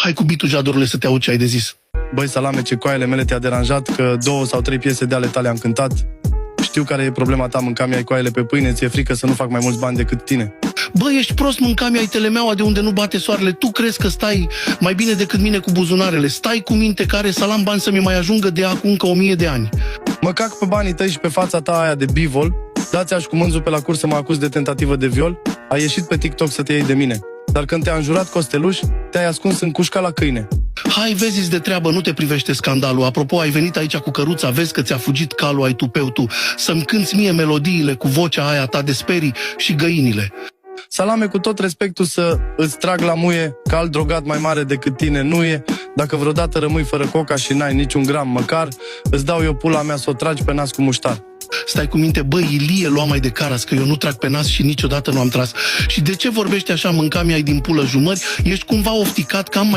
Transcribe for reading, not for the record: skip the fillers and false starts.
Hai cu bitul, Jadorule, să te aud ce ai de zis. Băi, Salame, ce coaiele mele te-a deranjat că 2 sau 3 piese de ale tale am cântat. Știu care e problema ta, mâncam ai coaiele pe pâine, ți-e frică să nu fac mai mulți bani decât tine. Bă, ești prost, mâncami ai telemeaua de unde nu bate soarele. Tu crezi că stai mai bine decât mine cu buzunarele. Stai cu minte care salam bani să mi mai ajungă de acum încă 1000 de ani. Mă cac pe banii tăi și pe fața ta aia de bivol. Dați-aș cu mânzul pe la curs să mă acuz de tentativă de viol. Ai ieșit pe TikTok să te iei de mine. Dar când te-a înjurat Costeluș, te-ai ascuns în cușca la câine. Hai, vezi de treabă, nu te privește scandalul. Apropo, ai venit aici cu căruța, vezi că ți-a fugit calul, ai tupeu tu. Să-mi cânți mie melodiile cu vocea aia ta de sperii și găinile. Salame, cu tot respectul să îți trag la muie, că alt drogat mai mare decât tine nu e. Dacă vreodată rămâi fără coca și n-ai niciun gram măcar, îți dau eu pula mea să o tragi pe nas cu muștar. Stai cu minte, bă, Ilie, lua mai de caras, că eu nu trag pe nas și niciodată nu am tras. Și de ce vorbești așa, mâncami ai din pulă jumări? Ești cumva ofticat, că am mai